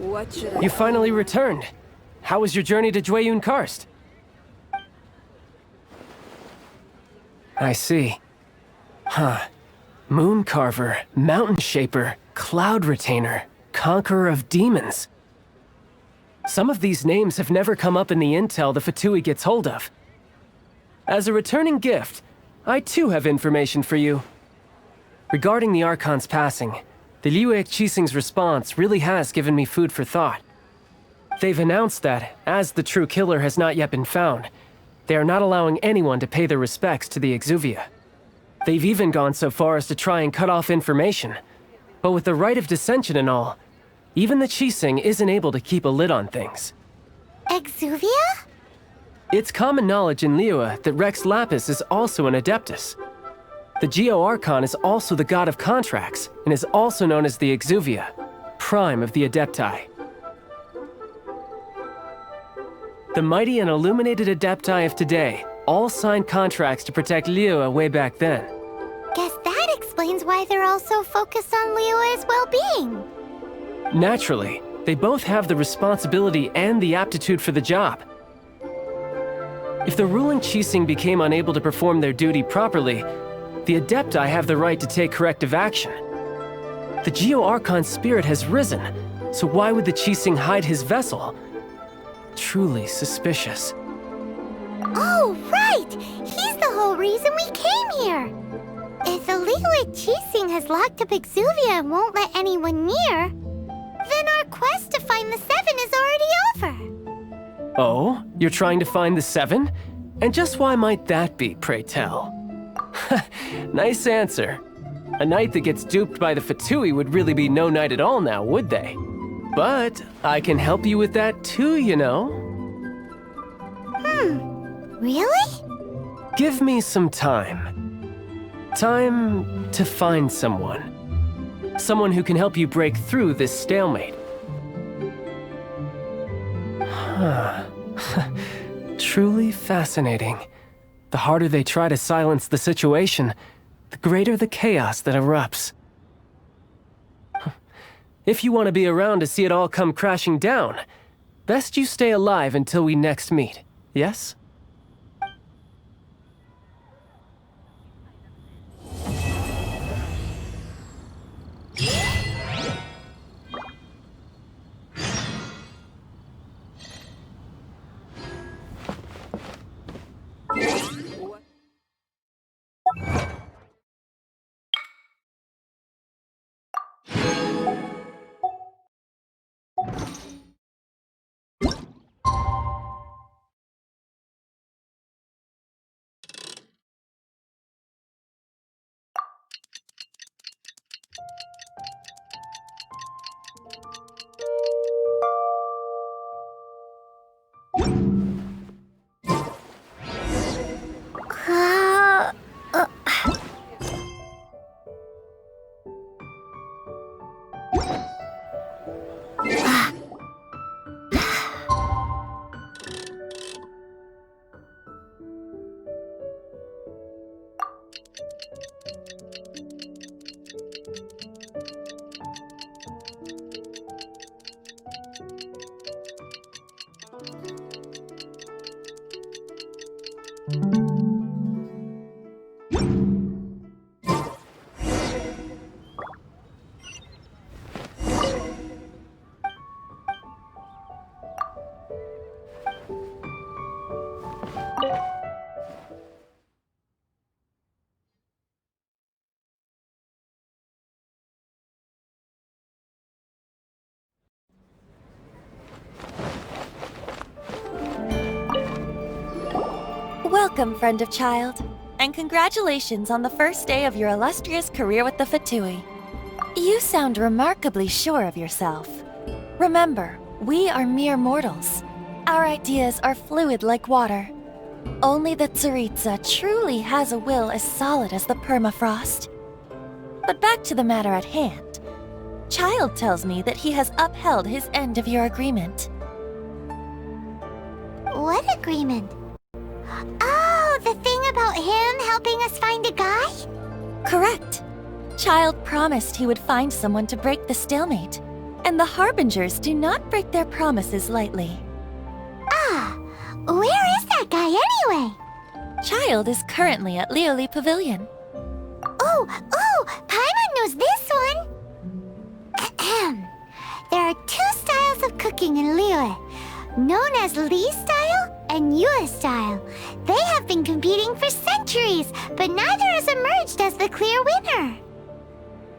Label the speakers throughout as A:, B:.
A: What should I...
B: You finally returned. How was your journey to Jueyun Karst? I see. Huh. Moon Carver, Mountain Shaper, Cloud Retainer, Conqueror of Demons. Some of these names have never come up in the intel the Fatui gets hold of. As a returning gift, I too have information for you. Regarding the Archon's passing, the Liu Qixing's response really has given me food for thought. They've announced that, as the true killer has not yet been found, they are not allowing anyone to pay their respects to the Exuvia. They've even gone so far as to try and cut off information. But with the right of dissension and all, even the Qixing isn't able to keep a lid on things.
C: Exuvia?
B: It's common knowledge in Liyue that Rex Lapis is also an Adeptus. The Geo-Archon is also the god of contracts, and is also known as the Exuvia, prime of the Adepti. The mighty and illuminated Adepti of today all signed contracts to protect Liyue way back then.
C: Guess that explains why they're all so focused on Liyue's well-being.
B: Naturally, they both have the responsibility and the aptitude for the job. If the ruling Qixing became unable to perform their duty properly, the Adepti have the right to take corrective action. The Geo-Archon's spirit has risen, so why would the Qixing hide his vessel? Truly suspicious.
C: Oh, right! He's the whole reason we came here! If the Liyue Qixing has locked up Exuvia and won't let anyone near, then our quest to find the Seven is already over.
B: Oh? You're trying to find the Seven? And just why might that be, pray tell? Nice answer. A knight that gets duped by the Fatui would really be no knight at all now, would they? But I can help you with that too, you know.
C: Really?
B: Give me some time. Time to find someone. Someone who can help you break through this stalemate. Truly fascinating. The harder they try to silence the situation, the greater the chaos that erupts. If you want to be around to see it all come crashing down, best you stay alive until we next meet, yes?
D: Welcome, friend of child, and congratulations on the first day of your illustrious career with the Fatui. You sound remarkably sure of yourself. Remember, we are mere mortals. Our ideas are fluid like water. Only the Tsaritsa truly has a will as solid as the permafrost. But back to the matter at hand. Child tells me that he has upheld his end of your agreement.
C: What agreement? Oh, the thing about him helping us find a guy?
D: Correct. Child promised he would find someone to break the stalemate, and the Harbingers do not break their promises lightly.
C: Ah, where is that guy anyway?
D: Child is currently at Lioli Pavilion.
C: Oh, Paimon knows this one. Ahem. There are two styles of cooking in Liyue, known as Li style and Yue style. They have been competing for centuries, but neither has emerged as the clear winner.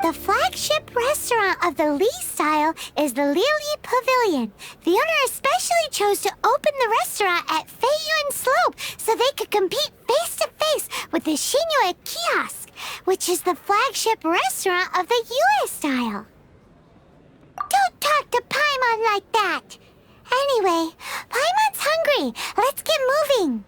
C: The flagship restaurant of the Li style is the Lioli Pavilion. The owner especially chose to open the restaurant at Feiyuan Slope so they could compete face-to-face with the Xinyue Kiosk, which is the flagship restaurant of the Yue style. Don't talk to Paimon like that! Anyway, Paimon's hungry. Let's get moving.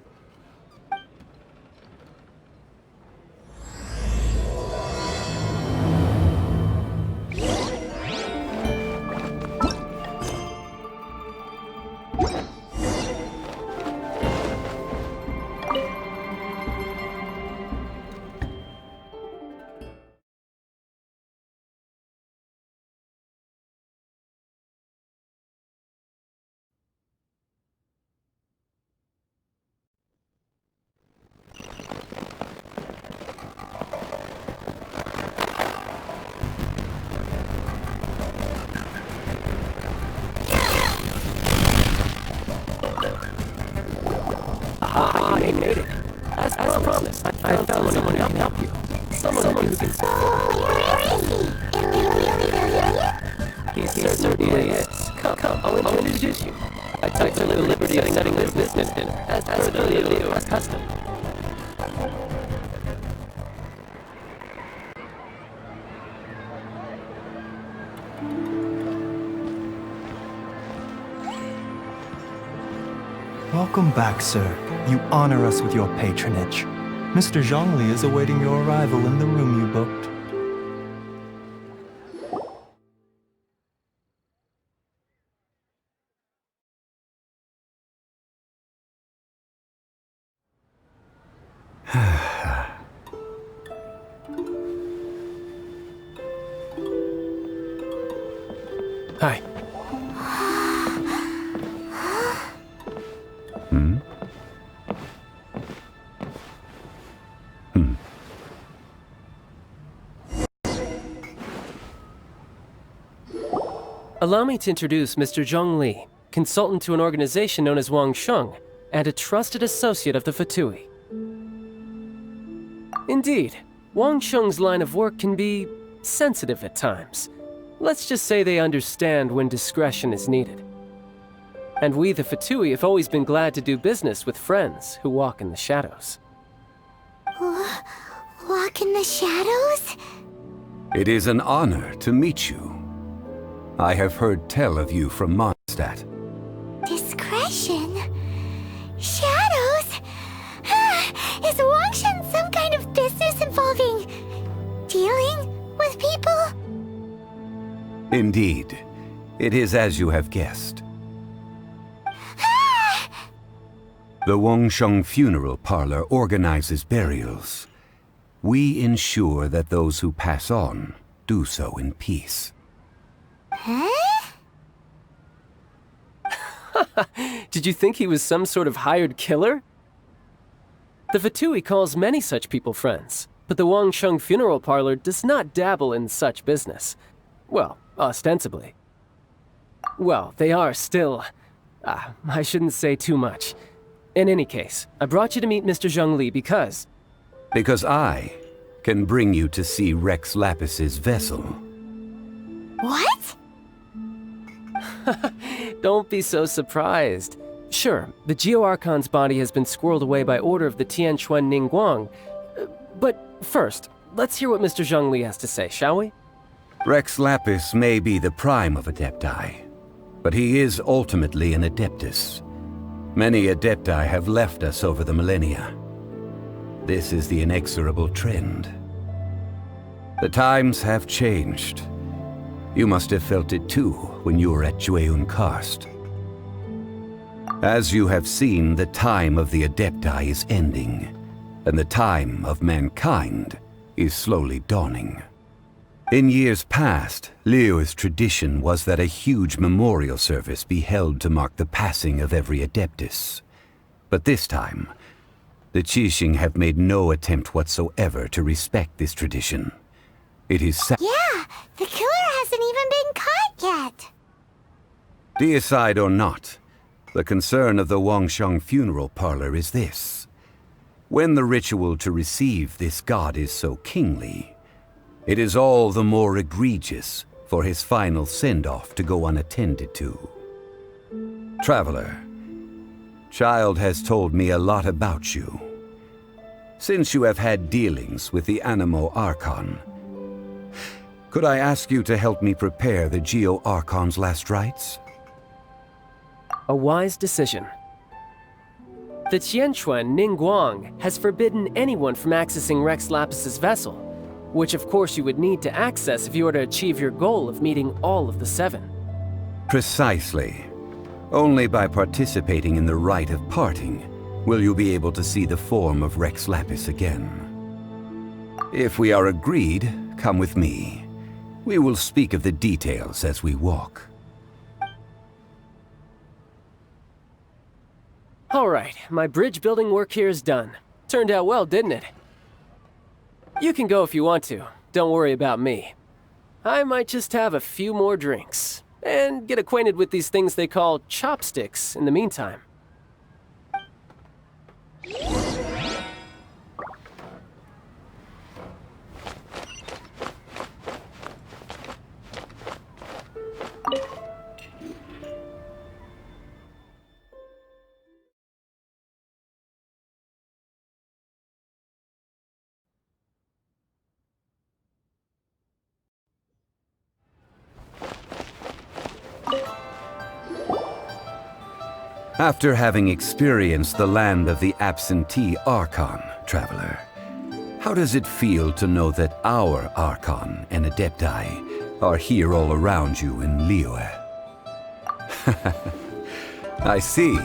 B: Ah, you made it. As promised, I found someone who can help you. Someone who can... He certainly is. Come, I'll introduce you. I took the liberty of setting this business dinner, as per the Leo custom.
A: Welcome back, sir. You honor us with your patronage. Mr. Zhongli is awaiting your arrival in the room you booked.
B: Hi. Allow me to introduce Mr. Zhongli, consultant to an organization known as Wangsheng, and a trusted associate of the Fatui. Indeed, Wangsheng's line of work can be sensitive at times. Let's just say they understand when discretion is needed. And we, the Fatui, have always been glad to do business with friends who walk in the shadows.
C: Walk in the shadows?
E: It is an honor to meet you. I have heard tell of you from Mondstadt.
C: Discretion? Shadows? Is Wangshen some kind of business involving dealing with people?
E: Indeed, it is as you have guessed. The Wangsheng Funeral Parlor organizes burials. We ensure that those who pass on do so in peace.
C: Huh?
B: Did you think he was some sort of hired killer? The Fatui calls many such people friends, but the Wangsheng Funeral Parlor does not dabble in such business. Well, ostensibly. Well, they are still... I shouldn't say too much. In any case, I brought you to meet Mr. Zhongli because...
E: Because I can bring you to see Rex Lapis's vessel.
C: What?
B: Don't be so surprised. Sure, the Geo-Archon's body has been squirreled away by order of the Tianquan Ningguang. But first, let's hear what Mr. Zhongli has to say, shall we?
E: Rex Lapis may be the prime of Adepti, but he is ultimately an Adeptus. Many Adepti have left us over the millennia. This is the inexorable trend. The times have changed. You must have felt it too when you were at Jueyun Karst. As you have seen, the time of the Adepti is ending, and the time of mankind is slowly dawning. In years past, Liyue's tradition was that a huge memorial service be held to mark the passing of every Adeptus. But this time, the Qixing have made no attempt whatsoever to respect this tradition. It is
C: Yeah, the killer hasn't even been caught yet.
E: Deicide or not, the concern of the Wangsheng funeral parlor is this. When the ritual to receive this god is so kingly, it is all the more egregious for his final send-off to go unattended to. Traveler, Child has told me a lot about you. Since you have had dealings with the Animo Archon, could I ask you to help me prepare the Geo Archon's last rites?
B: A wise decision. The Qianquan Ningguang has forbidden anyone from accessing Rex Lapis's vessel, which of course you would need to access if you were to achieve your goal of meeting all of the 7.
E: Precisely. Only by participating in the rite of parting will you be able to see the form of Rex Lapis again. If we are agreed, come with me. We will speak of the details as we walk.
B: All right, my bridge building work here is done. Turned out well, didn't it? You can go if you want to. Don't worry about me. I might just have a few more drinks, and get acquainted with these things they call chopsticks in the meantime.
E: After having experienced the land of the absentee Archon, Traveler, how does it feel to know that our Archon and Adepti are here all around you in Liyue? I see.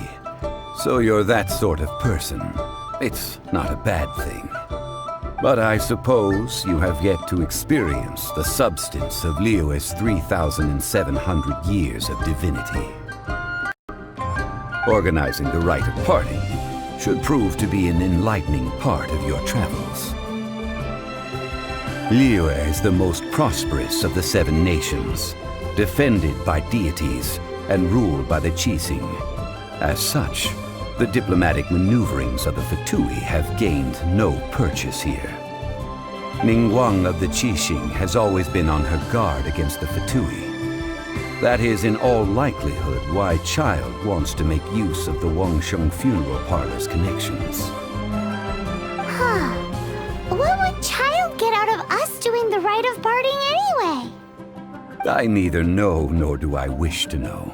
E: So you're that sort of person. It's not a bad thing. But I suppose you have yet to experience the substance of Liyue's 3,700 years of divinity. Organizing the rite of parting should prove to be an enlightening part of your travels. Liyue is the most prosperous of the 7 nations, defended by deities and ruled by the Qixing. As such, the diplomatic maneuverings of the Fatui have gained no purchase here. Ningguang of the Qixing has always been on her guard against the Fatui. That is in all likelihood why Child wants to make use of the Wangsheng funeral parlor's connections.
C: Huh. What would Child get out of us doing the rite of parting anyway?
E: I neither know nor do I wish to know.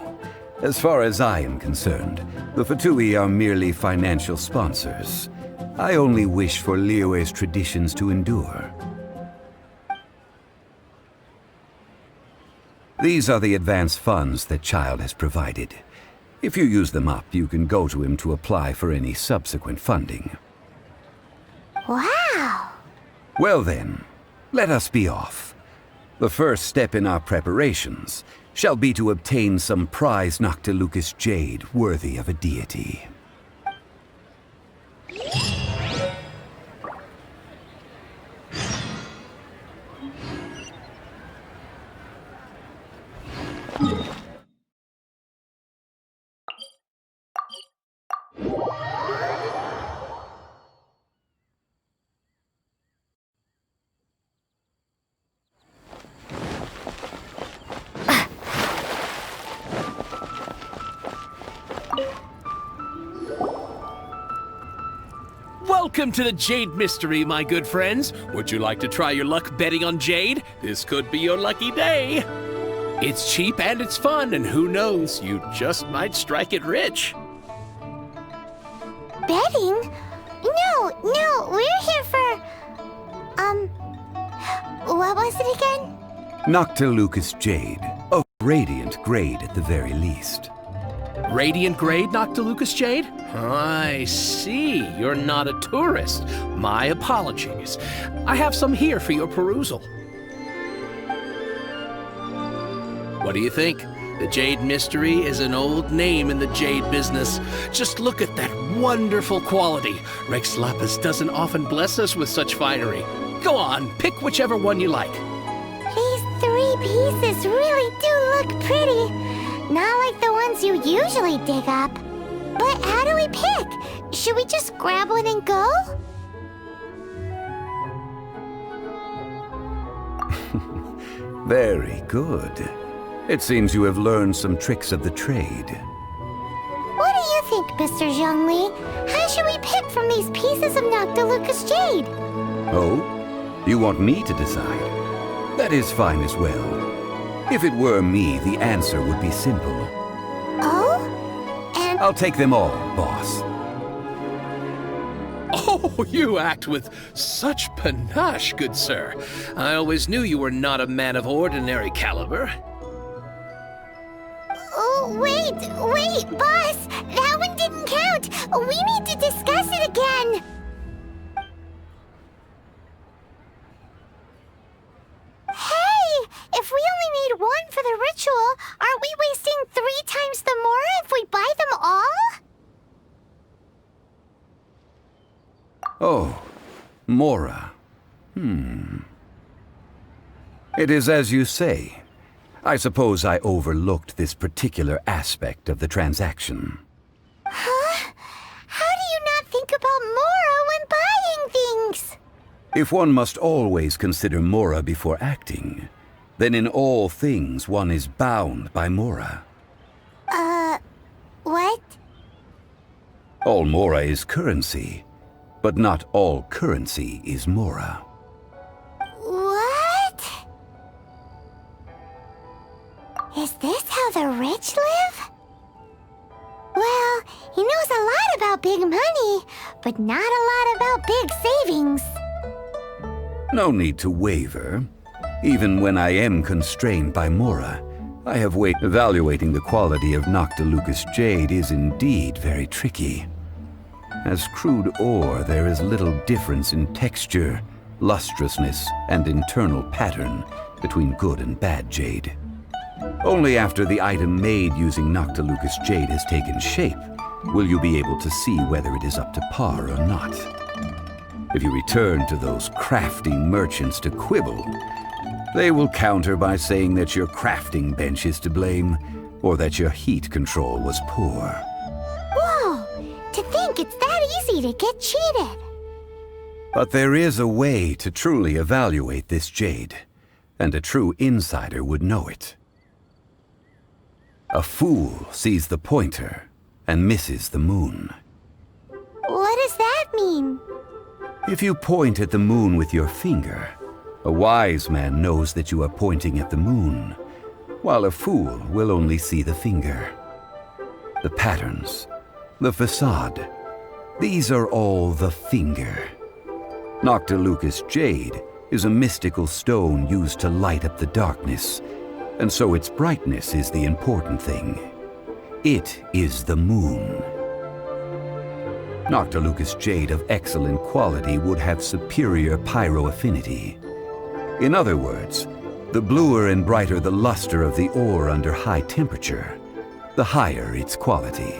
E: As far as I am concerned, the Fatui are merely financial sponsors. I only wish for Liyue's traditions to endure. These are the advance funds that Child has provided. If you use them up, you can go to him to apply for any subsequent funding.
C: Wow!
E: Well then, let us be off. The first step in our preparations shall be to obtain some prize Noctilucous jade worthy of a deity.
F: Welcome to the Jade Mystery, my good friends. Would you like to try your luck betting on Jade? This could be your lucky day. It's cheap and it's fun, and who knows, you just might strike it rich.
C: Betting? No, we're here for... what was it again?
E: Noctilucous jade, of radiant grade at the very least.
F: Radiant grade, Noctilucous Jade? I see. You're not a tourist. My apologies. I have some here for your perusal. What do you think? The Jade Mystery is an old name in the jade business. Just look at that wonderful quality. Rex Lapis doesn't often bless us with such finery. Go on, pick whichever one you like.
C: These 3 pieces really do look pretty. Not like the ones you usually dig up. But how do we pick? Should we just grab one and go?
E: Very good. It seems you have learned some tricks of the trade.
C: What do you think, Mr. Zhongli? How should we pick from these pieces of Noctilucous jade?
E: Oh? You want me to decide? That is fine as well. If it were me, the answer would be simple.
C: Oh? And
E: I'll take them all, boss.
F: Oh, you act with such panache, good sir. I always knew you were not a man of ordinary caliber.
C: oh, wait, boss! That one didn't count! We need to discuss it again! Hey! If we only need one for the ritual, aren't we wasting 3 times the Mora if we buy them all?
E: Oh, Mora. It is as you say. I suppose I overlooked this particular aspect of the transaction.
C: Huh? How do you not think about Mora when buying things?
E: If one must always consider Mora before acting, then in all things one is bound by Mora.
C: What?
E: All Mora is currency, but not all currency is Mora.
C: What? Is this how the rich live? Well, he knows a lot about big money, but not a lot about big savings.
E: No need to waver. Even when I am constrained by Mora, I have evaluating the quality of Noctilucous jade is indeed very tricky. As crude ore, there is little difference in texture, lustrousness, and internal pattern between good and bad jade. Only after the item made using Noctilucous jade has taken shape will you be able to see whether it is up to par or not. If you return to those crafting merchants to quibble, they will counter by saying that your crafting bench is to blame, or that your heat control was poor.
C: Whoa! To think it's that easy to get cheated.
E: But there is a way to truly evaluate this jade, and a true insider would know it. A fool sees the pointer and misses the moon.
C: What does that mean?
E: If you point at the moon with your finger, a wise man knows that you are pointing at the moon, while a fool will only see the finger. The patterns, the facade, these are all the finger. Noctilucous jade is a mystical stone used to light up the darkness, and so its brightness is the important thing. It is the moon. Noctilucous jade of excellent quality would have superior pyroaffinity. In other words, the bluer and brighter the luster of the ore under high temperature, the higher its quality.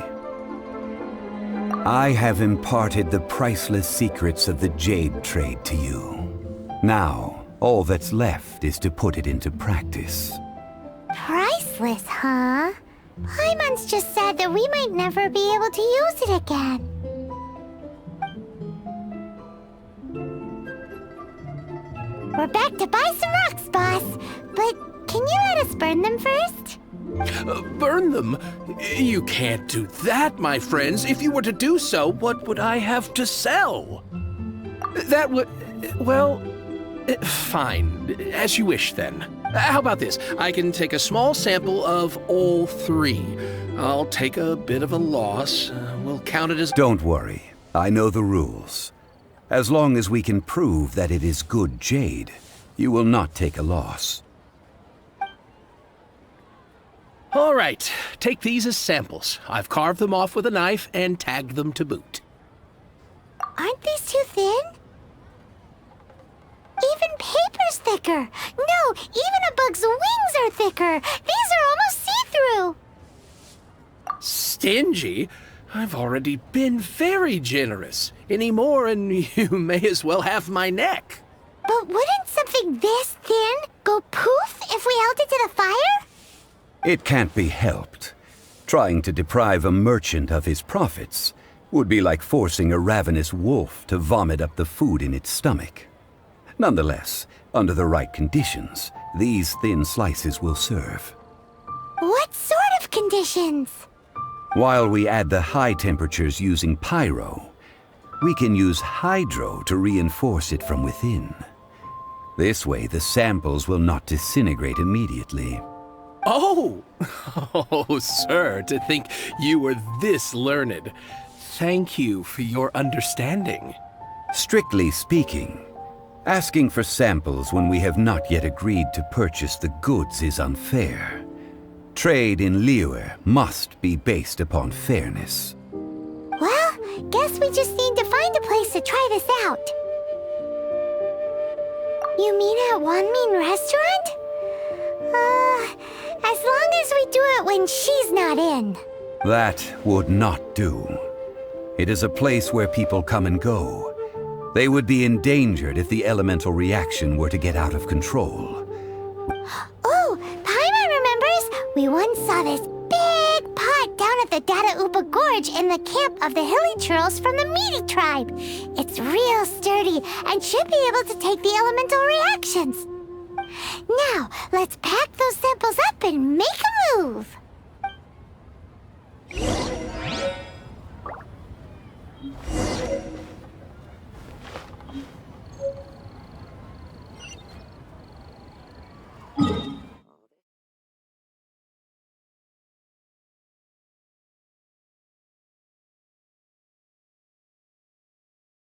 E: I have imparted the priceless secrets of the jade trade to you. Now, all that's left is to put it into practice.
C: Priceless, huh? Paimon's just said that we might never be able to use it again. We're back to buy some rocks, boss. But can you let us burn them first?
F: Burn them? You can't do that, my friends. If you were to do so, what would I have to sell? That would... well... fine. As you wish, then. How about this? I can take a small sample of all 3. I'll take a bit of a loss. We'll count it as...
E: Don't worry. I know the rules. As long as we can prove that it is good jade, you will not take a loss.
F: All right. Take these as samples. I've carved them off with a knife and tagged them to boot.
C: Aren't these too thin? Even paper's thicker. No, even a bug's wings are thicker. These
F: Stingy? I've already been very generous. Any more and you may as well have my neck.
C: But wouldn't something this thin go poof if we held it to the fire?
E: It can't be helped. Trying to deprive a merchant of his profits would be like forcing a ravenous wolf to vomit up the food in its stomach. Nonetheless, under the right conditions, these thin slices will serve.
C: What sort of conditions?
E: While we add the high temperatures using pyro, we can use hydro to reinforce it from within. This way, the samples will not disintegrate immediately.
F: Oh! Oh, sir, to think you were this learned. Thank you for your understanding.
E: Strictly speaking, asking for samples when we have not yet agreed to purchase the goods is unfair. Trade in Liyue must be based upon fairness.
C: Well, guess we just need to find a place to try this out. You mean at Wanmin Restaurant? As long as we do it when she's not in.
E: That would not do. It is a place where people come and go. They would be endangered if the elemental reaction were to get out of control.
C: Oh, Paimon remembers! We once saw this big pot down at the Data Upa Gorge in the camp of the Hilly Churls from the Meaty tribe. It's real sturdy and should be able to take the elemental reactions. Now, let's pack those samples up and make a move!